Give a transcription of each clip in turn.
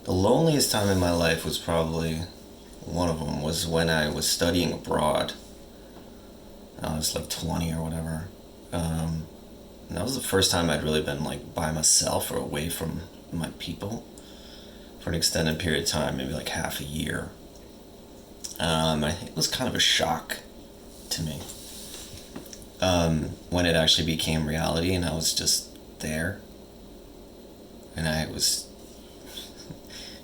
The loneliest time in my life was probably one of them was when I was studying abroad. I was like 20 or whatever. And that was the first time I'd really been like by myself or away from my people for an extended period of time, maybe like half a year. I think it was kind of a shock to me when it actually became reality and I was just there. And I was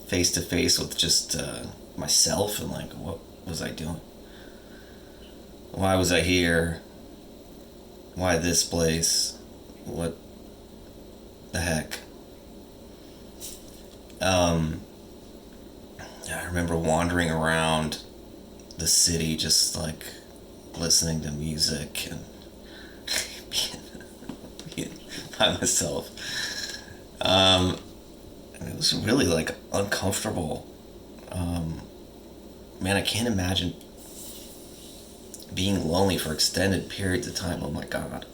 face to face with just myself and like, what was I doing? Why was I here? Why this place? What the heck? I remember wandering around the city just like listening to music and being by myself. It was really like uncomfortable. Man, I can't imagine being lonely for extended periods of time. Oh my god.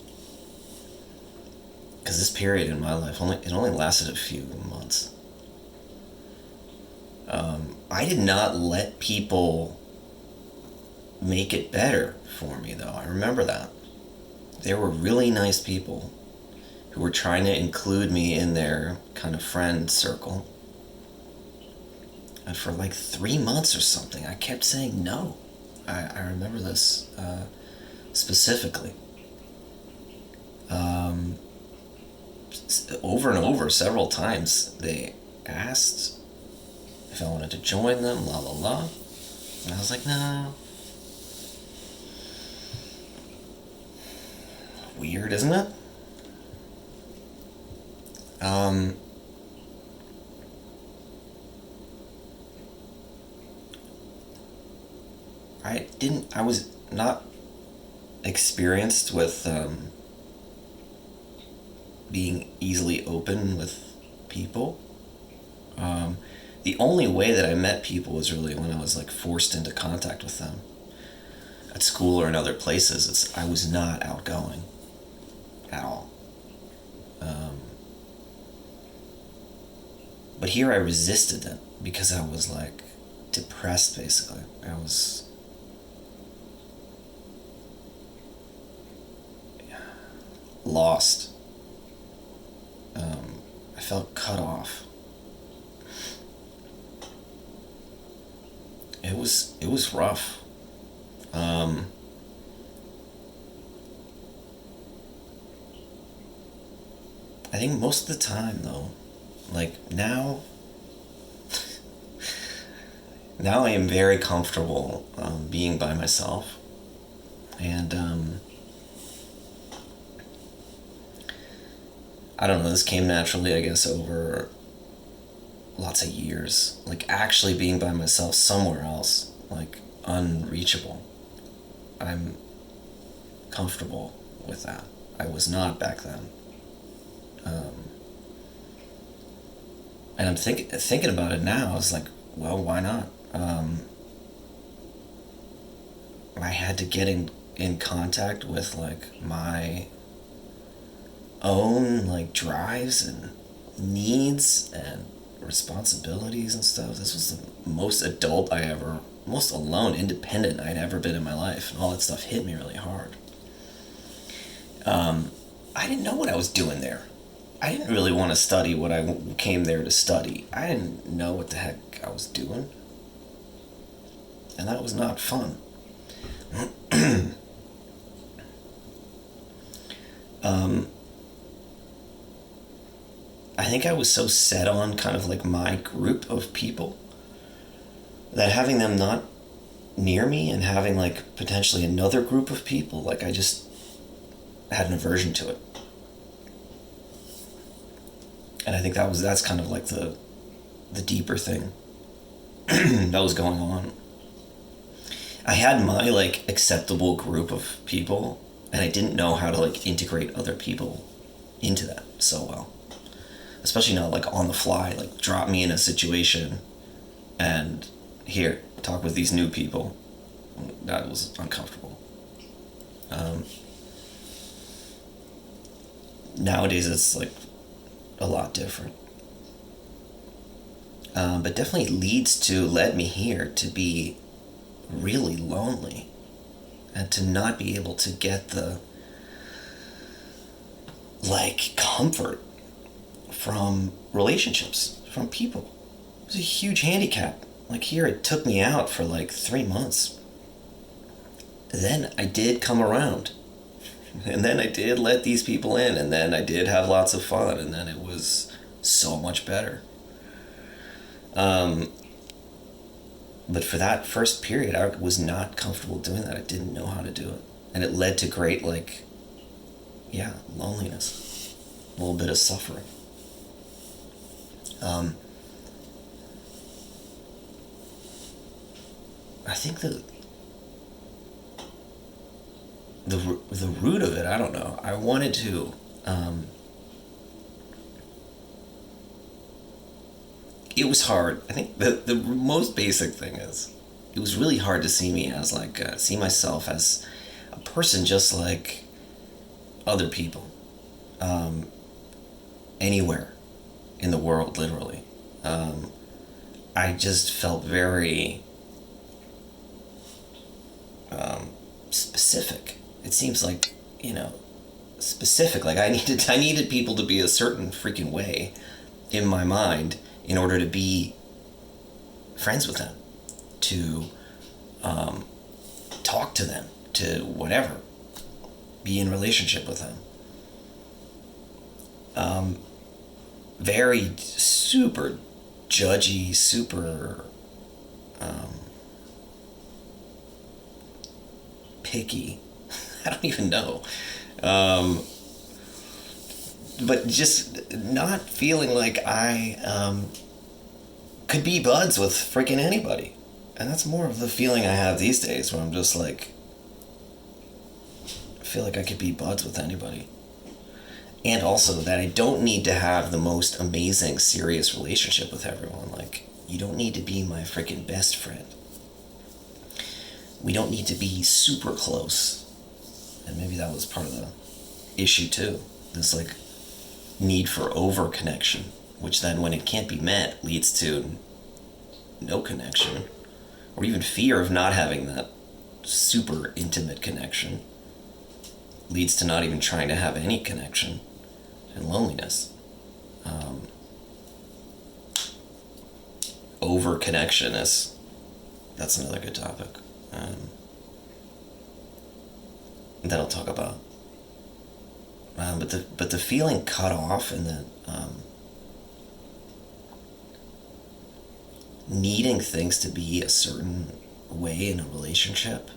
Because this period in my life only lasted a few months. I did not let people make it better for me, though. I remember that. There were really nice people who were trying to include me in their kind of friend circle. And for like 3 months or something, I kept saying no. I remember this specifically. Over and over, several times, they asked if I wanted to join them, la la la. And I was like, no. Weird, isn't it? I was not experienced with being easily open with people. The only way that I met people was really when I was like forced into contact with them at school or in other places. I was not outgoing at all. But here I resisted it because I was like depressed basically. I was lost. I felt cut off. It was rough. I think most of the time though, like now I am very comfortable being by myself, and I don't know, this came naturally, I guess, over lots of years. Like actually being by myself somewhere else, like unreachable. I'm comfortable with that. I was not back then. And I'm thinking about it now. I was like, well, why not? I had to get in contact with like my own like drives and needs and responsibilities and stuff. This was the most adult most alone, independent I'd ever been in my life, and all that stuff hit me really hard. I didn't know what I was doing there. I didn't really want to study what I came there to study. I didn't know what the heck I was doing. And that was not fun. I think I was so set on kind of like my group of people that having them not near me and having like potentially another group of people, like I just had an aversion to it. And I think that's kind of like the deeper thing that was going on. I had my like acceptable group of people, and I didn't know how to like integrate other people into that so well. Especially not like on the fly, like drop me in a situation and here, talk with these new people. That was uncomfortable. Nowadays it's like a lot different. but definitely led me here to be really lonely and to not be able to get the like comfort from relationships, from people. It was a huge handicap. Like here, it took me out for like 3 months. Then I did come around. And then I did let these people in, and then I did have lots of fun, and then it was so much better. But for that first period, I was not comfortable doing that. I didn't know how to do it. And it led to great, like, yeah, loneliness, a little bit of suffering. I think the root of it, I don't know. I wanted to. It was hard. I think the most basic thing is, it was really hard to see me as like see myself as a person just like other people, anywhere in the world, literally. I just felt very specific. It seems like, specific. Like I needed people to be a certain freaking way in my mind in order to be friends with them, to talk to them, to whatever, be in relationship with them. Very super judgy, super picky. I don't even know. But just not feeling like I could be buds with freaking anybody. And that's more of the feeling I have these days, where I'm just like, I feel like I could be buds with anybody. And also that I don't need to have the most amazing, serious relationship with everyone. Like, you don't need to be my freaking best friend. We don't need to be super close. And maybe that was part of the issue too. This like need for over connection, which then when it can't be met leads to no connection, or even fear of not having that super intimate connection leads to not even trying to have any connection, and loneliness. Over connection that's another good topic that I'll talk about. But the feeling cut off, and the needing things to be a certain way in a relationship,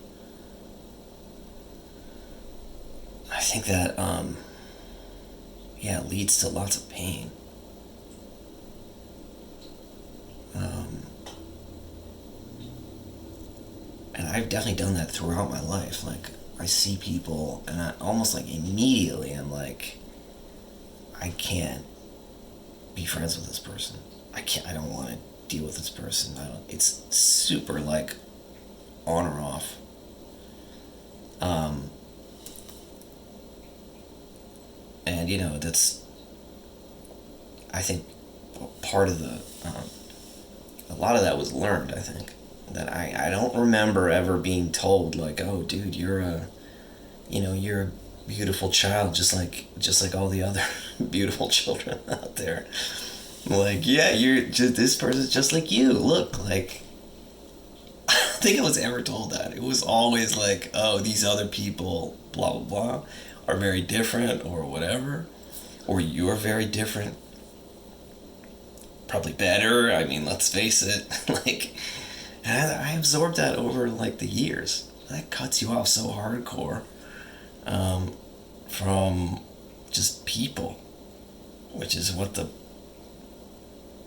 I think that leads to lots of pain. And I've definitely done that throughout my life. Like, I see people, and I almost like immediately I'm like, I can't be friends with this person. I don't want to deal with this person. It's super like on or off. And that's, I think, part of a lot of that was learned, I think. That I don't remember ever being told like, oh dude, you're a beautiful child, just like all the other beautiful children out there. Like, yeah, this person's just like you. Look, like, I don't think I was ever told that. It was always like, oh, these other people, blah, blah, blah, are very different, or whatever. Or you're very different. Probably better. I mean, let's face it. Like, and I absorbed that over, like, the years. That cuts you off so hardcore from just people, which is what the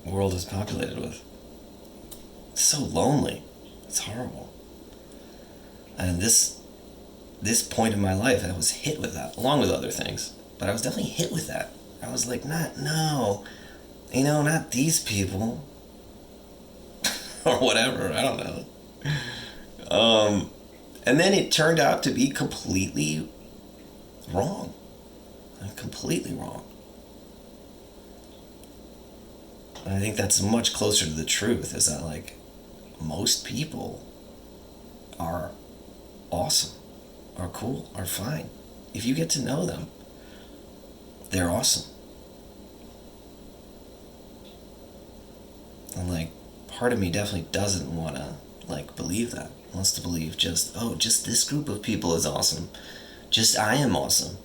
world is populated with. It's so lonely. It's horrible. And this point in my life, I was hit with that, along with other things. But I was definitely hit with that. I was like, not these people. Or whatever, I don't know. And then it turned out to be completely wrong. Completely wrong. And I think that's much closer to the truth, is that like most people are awesome, are cool, are fine. If you get to know them, they're awesome. And like part of me definitely doesn't want to like believe that. Wants to believe just, oh, just this group of people is awesome. Just I am awesome.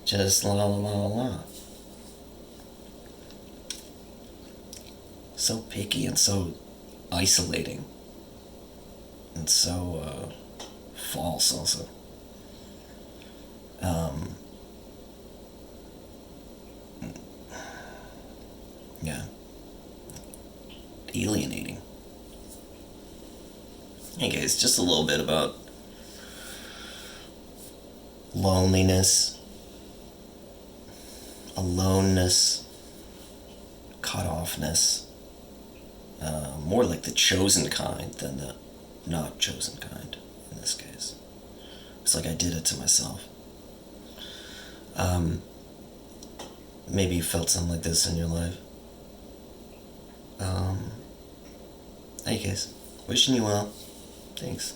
Just la la la la la. So picky and so isolating. And so false also. Yeah. Alienating. Hey guys, just a little bit about loneliness, aloneness, cut offness. More like the chosen kind than the not chosen kind in this case. It's like I did it to myself. Maybe you felt something like this in your life. Hey guys, wishing you well. Thanks.